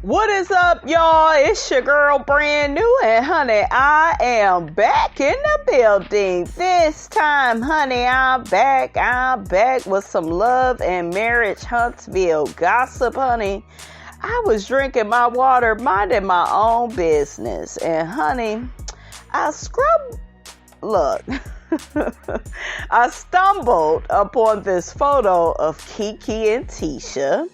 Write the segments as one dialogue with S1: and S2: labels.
S1: What is up, y'all? It's your girl, Brand New, and honey, I am back in the building. This time, honey, I'm back with some love and marriage Huntsville gossip, honey. I was drinking my water, minding my own business, and honey, I stumbled upon this photo of Keke and Tisha.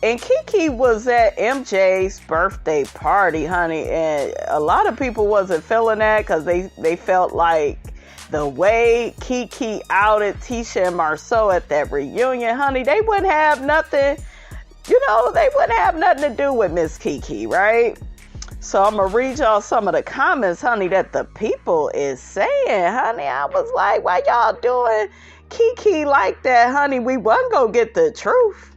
S1: And Keke was at MJ's birthday party, honey, and a lot of people wasn't feeling that because they felt like the way Keke outed Tisha and Marceau at that reunion, honey, they wouldn't have nothing, they wouldn't have nothing to do with Miss Keke, right? So I'm gonna read y'all some of the comments, honey, that the people is saying, honey. I was like, why y'all doing Keke like that, honey? We wasn't gonna get the truth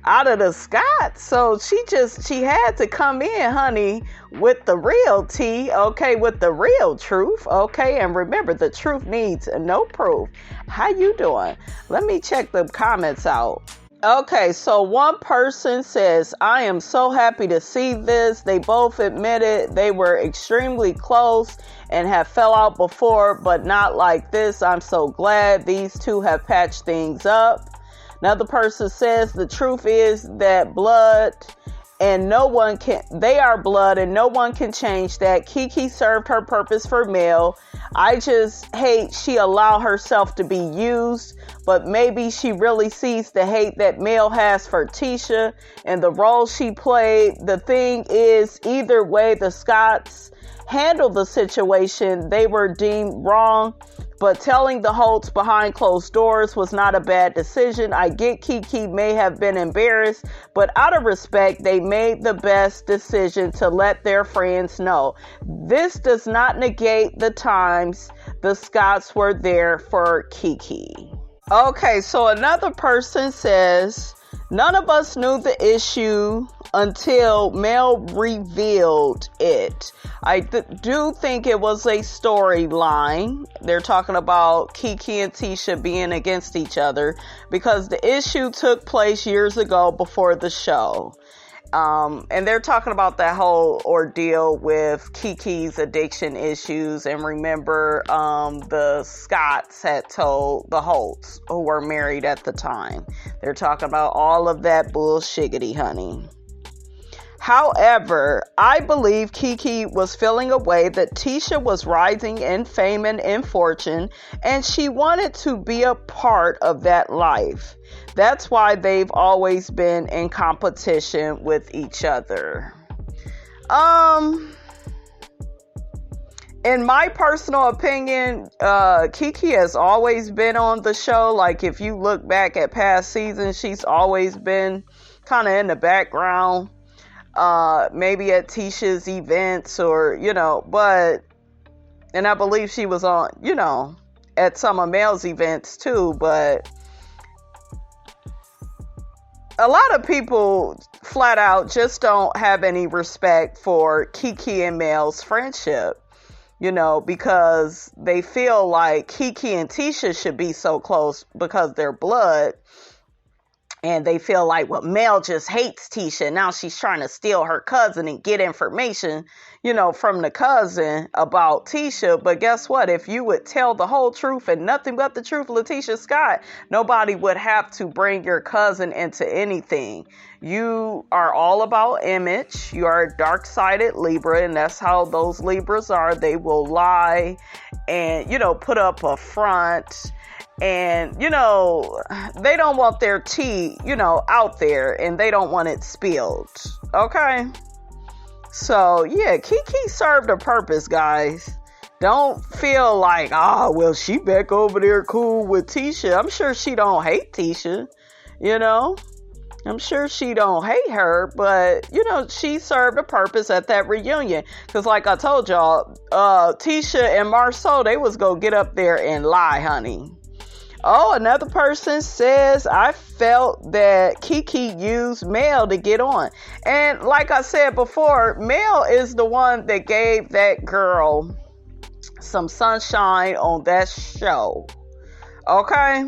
S1: out of the Scots, so she had to come in, honey, with the real tea, okay, with the real truth, okay, and remember, the truth needs no proof. How you doing? Let me check the comments out. Okay, so one person says, I am so happy to see this. They both admitted they were extremely close and have fell out before, but not like this. I'm so glad these two have patched things up. Another person says the truth is that they are blood and no one can change that. Keke served her purpose for Mel. I just hate she allowed herself to be used, but maybe she really sees the hate that Mel has for Tisha and the role she played. The thing is, either way the Scots handled the situation, they were deemed wrong. But telling the Holts behind closed doors was not a bad decision. I get Keke may have been embarrassed, but out of respect, they made the best decision to let their friends know. This does not negate the times the Scots were there for Keke. Okay, so another person says, none of us knew the issue until Mel revealed it. I do think it was a storyline. They're talking about Keke and Tisha being against each other because the issue took place years ago before the show. And they're talking about that whole ordeal with Keke's addiction issues. And remember, the Scots had told the Holts, who were married at the time. They're talking about all of that bullshiggity, honey. However, I believe Keke was feeling a way that Tisha was rising in fame and in fortune, and she wanted to be a part of that life. That's why they've always been in competition with each other. In my personal opinion, Keke has always been on the show. Like, if you look back at past seasons, she's always been kind of in the background. Maybe at Tisha's events or, and I believe she was on, at some of Mel's events too, but a lot of people flat out just don't have any respect for Keke and Mel's friendship, because they feel like Keke and Tisha should be so close because they're blood. And they feel like, well, Mel just hates Tisha. Now she's trying to steal her cousin and get information, from the cousin about Tisha. But guess what? If you would tell the whole truth and nothing but the truth, Latisha Scott, nobody would have to bring your cousin into anything. You are all about image. You are a dark-sided Libra, and that's how those Libras are. They will lie and, put up a front. And, they don't want their tea, out there, and they don't want it spilled. Okay? So, yeah, Keke served a purpose, guys. Don't feel like, she back over there cool with Tisha. I'm sure she don't hate Tisha, I'm sure she don't hate her, but, she served a purpose at that reunion. Because like I told y'all, Tisha and Marceau, they was gonna get up there and lie, honey. Oh, another person says, I felt that Keke used Mel to get on. And like I said before, Mel is the one that gave that girl some sunshine on that show. Okay?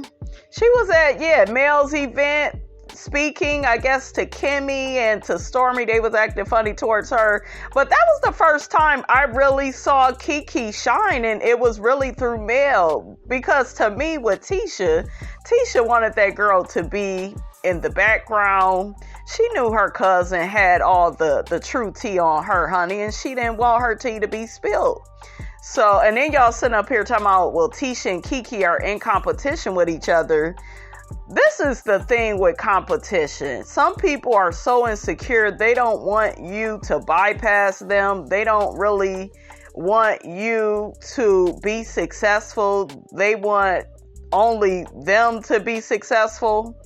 S1: She was at, Mel's event. speaking, I guess, to Kimmy and to Stormy. They was acting funny towards her. But that was the first time I really saw Keke shine, and it was really through Mel. Because to me, with Tisha wanted that girl to be in the background. She knew her cousin had all the true tea on her, honey, and she didn't want her tea to be spilled. So, and then y'all sitting up here talking about, well, Tisha and Keke are in competition with each other. This is the thing with competition. Some people are so insecure, they don't want you to bypass them. They don't really want you to be successful. They want only them to be successful.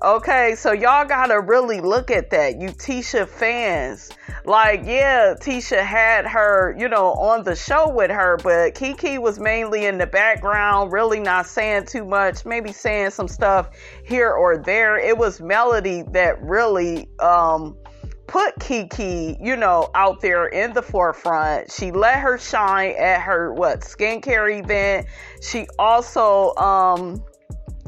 S1: Okay, so y'all gotta really look at that, you Tisha fans. Like, yeah, Tisha had her, on the show with her, but Keke was mainly in the background, really not saying too much, maybe saying some stuff here or there. It was Melody that really put Keke, out there in the forefront. She let her shine at her, skincare event. She also,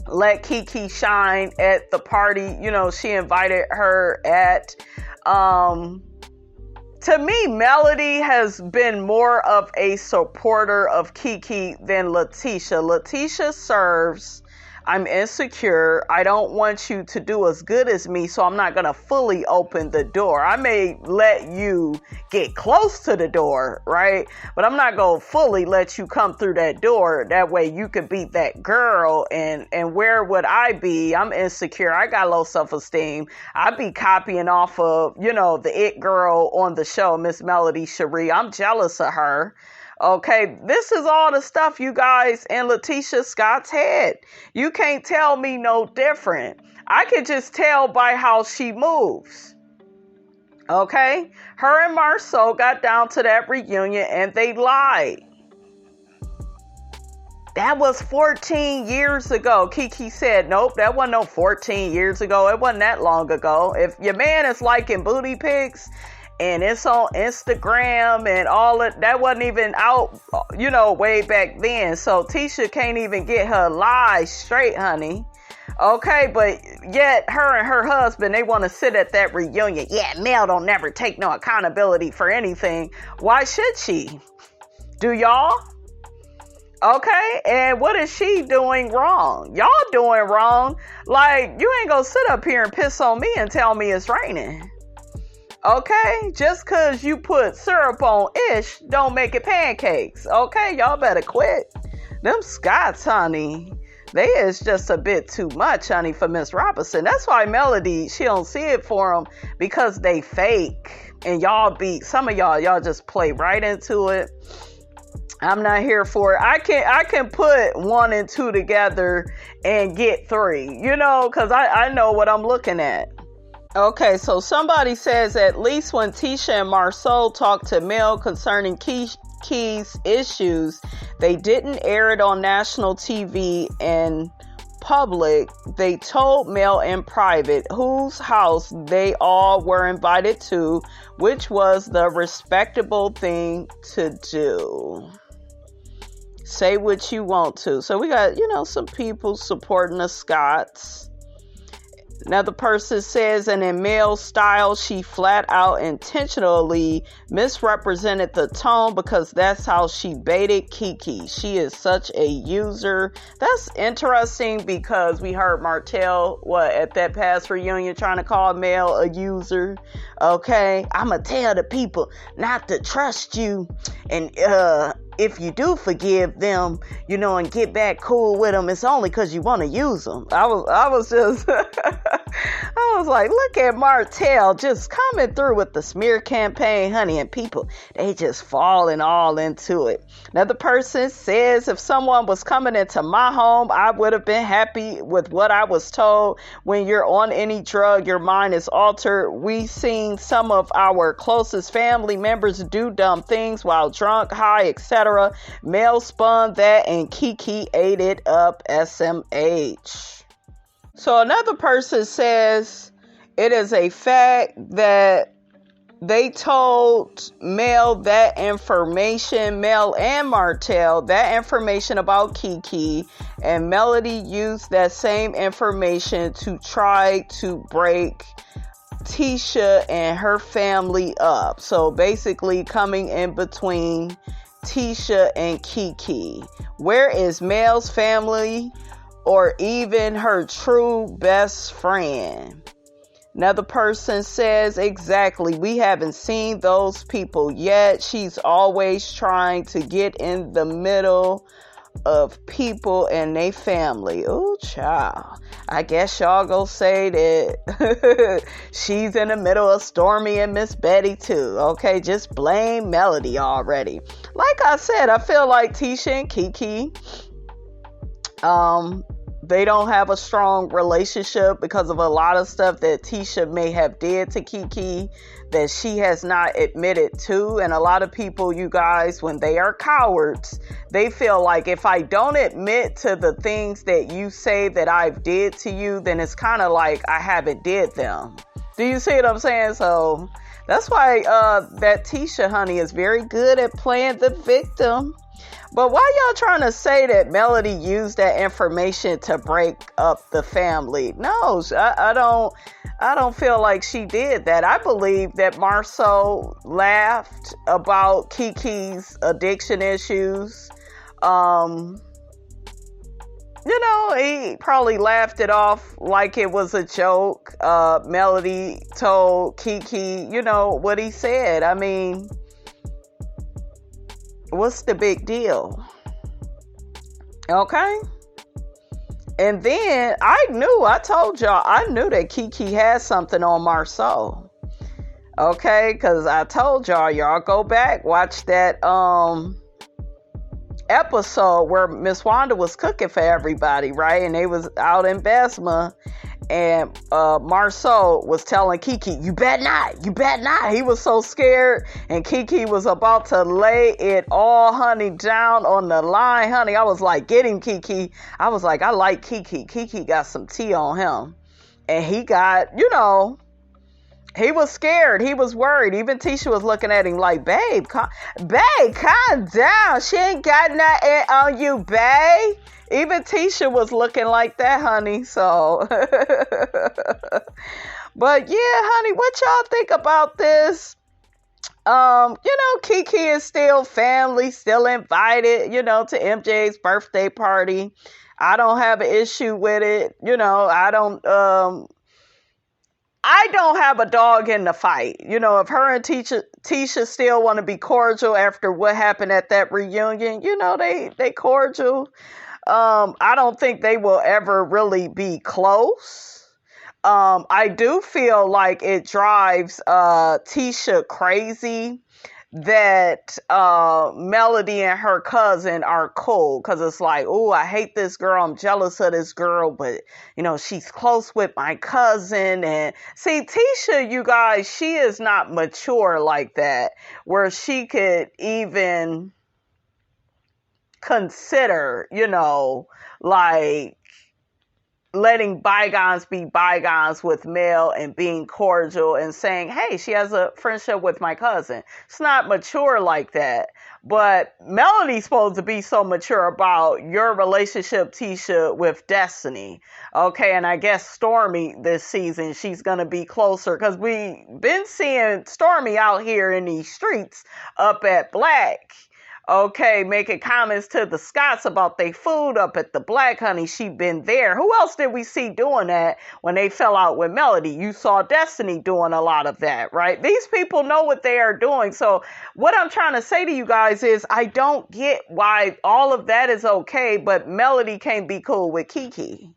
S1: let Keke shine at the party, she invited her at. To me, Melody has been more of a supporter of Keke than Latisha. Latisha serves, I'm insecure. I don't want you to do as good as me, so I'm not going to fully open the door. I may let you get close to the door, right? But I'm not going to fully let you come through that door. That way you could be that girl. And where would I be? I'm insecure. I got low self-esteem. I'd be copying off of, the it girl on the show, Miss Melody SHARI. I'm jealous of her. Okay, this is all the stuff, you guys, in Latisha Scott's head. You can't tell me no different. I can just tell by how she moves. Okay? Her and Marceau got down to that reunion and they lied. That was 14 years ago. Keke said, nope, that wasn't no 14 years ago. It wasn't that long ago. If your man is liking booty pics, and it's on Instagram and all that wasn't even out, way back then. So Tisha can't even get her lies straight, honey. Okay, but yet her and her husband, they want to sit at that reunion. Yeah, Mel don't never take no accountability for anything. Why should she? Do y'all? Okay, and what is she doing wrong? Y'all doing wrong. Like, you ain't gonna sit up here and piss on me and tell me it's raining. Okay, just cause you put syrup on ish don't make it pancakes. Okay, y'all better quit. Them Scots, honey, they is just a bit too much, honey, for Miss Robinson. That's why Melody, she don't see it for them, because they fake. And some of y'all just play right into it. I'm not here for it. I can put 1 and 2 together and get 3, cause I know what I'm looking at. Okay, so somebody says at least when Tisha and Marceau talked to Mel concerning Keke's issues, they didn't air it on national TV in public. They told Mel in private whose house they all were invited to, which was the respectable thing to do. Say what you want to. So we got, some people supporting the Scots. Another person says, and in Mel's style, she flat out intentionally misrepresented the tone because that's how she baited Keke. She is such a user. That's interesting because we heard Martell, at that past reunion trying to call Mel a user. Okay, I'ma tell the people not to trust you. And if you do forgive them, and get back cool with them, it's only because you want to use them. I was just, I was like, look at Martell just coming through with the smear campaign, honey, and people, they just falling all into it. Another person says, if someone was coming into my home, I would have been happy with what I was told. When you're on any drug, your mind is altered. We seen some of our closest family members do dumb things while drunk, high, etc. Mel spun that and Keke ate it up. SMH. So another person says, it is a fact that they told Mel that information, Mel and Martell, that information about Keke, and Melody used that same information to try to break Tisha and her family up. So basically coming in between Tisha and Keke. Where is Mel's family or even her true best friend? Another person says, exactly, we haven't seen those people yet. She's always trying to get in the middle of people and their family. Oh, child. I guess y'all go say that she's in the middle of Stormy and Miss Betty too. Okay, just blame Melody already. Like I said, I feel like Tisha and Keke, they don't have a strong relationship because of a lot of stuff that Tisha may have did to Keke that she has not admitted to. And a lot of people, you guys, when they are cowards, they feel like if I don't admit to the things that you say that I've did to you, then it's kind of like I haven't did them. Do you see what I'm saying? So that's why that Tisha, honey, is very good at playing the victim. But why y'all trying to say that Melody used that information to break up the family? No, I don't feel like she did that. I believe that Marceau laughed about Keke's addiction issues. He probably laughed it off like it was a joke. Melody told Keke, what he said. I mean, what's the big deal? Okay. And then I told y'all, I knew that Keke had something on Marceau. Okay. Cause I told y'all go back, watch that, episode where Miss Wanda was cooking for everybody, right? And they was out in Besma. And Marceau was telling Keke, you bet not. He was so scared. And Keke was about to lay it all, honey, down on the line, honey. I was like, get him, Keke. I was like, I like Keke. Keke got some tea on him. And he got, he was scared. He was worried. Even Tisha was looking at him like, babe, calm down. She ain't got nothing on you, babe. Even Tisha was looking like that, honey. So, but yeah, honey, what y'all think about this? Keke is still family, still invited, to MJ's birthday party. I don't have an issue with it. I don't have a dog in the fight. If her and Tisha still want to be cordial after what happened at that reunion, they cordial. I don't think they will ever really be close. I do feel like it drives Tisha crazy that Melody and her cousin are cool, because it's like, oh, I hate this girl, I'm jealous of this girl, but she's close with my cousin. And see, Tisha, you guys, she is not mature like that, where she could even consider, like letting bygones be bygones with Mel and being cordial and saying, hey, she has a friendship with my cousin. It's not mature like that. But Melody's supposed to be so mature about your relationship, Tisha, with Destiny. Okay, and I guess Stormy this season, she's going to be closer, because we've been seeing Stormy out here in these streets up at Black. Okay, making comments to the Scotts about their food up at the Black, honey. She been there. Who else did we see doing that when they fell out with Melody? You saw Destiny doing a lot of that, right? These people know what they are doing. So what I'm trying to say to you guys is, I don't get why all of that is okay, but Melody can't be cool with Keke.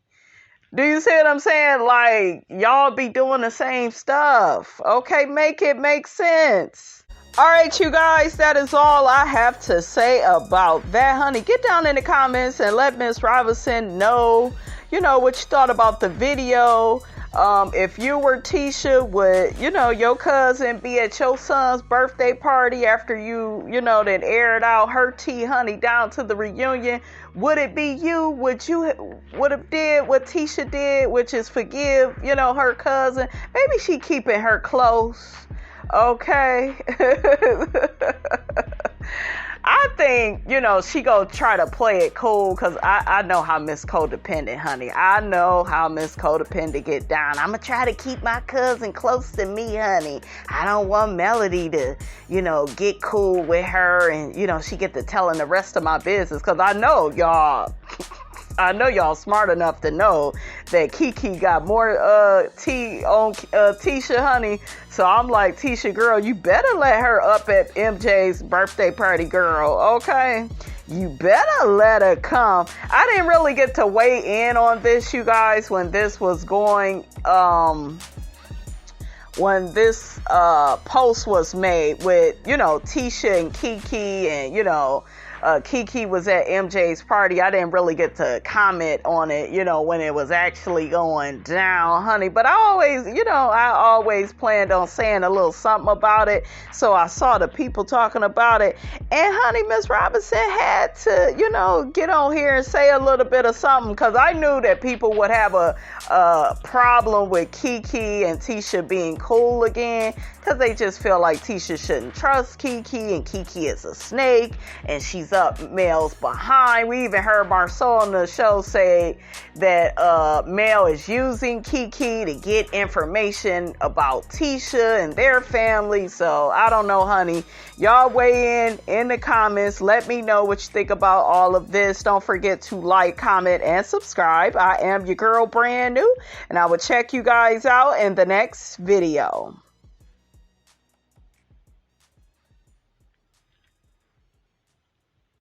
S1: Do you see what I'm saying? Like, y'all be doing the same stuff. Okay, make it make sense. All right, you guys, that is all I have to say about that, honey. Get down in the comments and let Miss Robinson know, what you thought about the video. If you were Tisha, would, your cousin be at your son's birthday party after you, then aired out her tea, honey, down to the reunion? Would it be you? Would you would have did what Tisha did, which is forgive, her cousin? Maybe she keeping her close. Okay. I think, she go try to play it cool because I know how Miss Codependent, honey. I know how Miss Codependent get down. I'm going to try to keep my cousin close to me, honey. I don't want Melody to, get cool with her and, she get to telling the rest of my business because I know y'all smart enough to know that Keke got more tea on Tisha, honey. So I'm like, Tisha, girl, you better let her up at MJ's birthday party, girl, okay? You better let her come. I didn't really get to weigh in on this, you guys, when this was going, when this post was made with, Tisha and Keke and, Keke was at MJ's party. I didn't really get to comment on it, when it was actually going down, honey. But I always planned on saying a little something about it. So I saw the people talking about it. And, honey, Miss Robinson had to, get on here and say a little bit of something because I knew that people would have a problem with Keke and Tisha being cool again because they just feel like Tisha shouldn't trust Keke and Keke is a snake and she's up Mel's behind. We even heard Marceau on the show say that Mel is using Keke to get information about Tisha and their family. So I don't know, honey. Y'all weigh in the comments. Let me know what you think about all of this. Don't forget to like, comment, and subscribe. I am your girl, brand new, and I will check you guys out in the next video.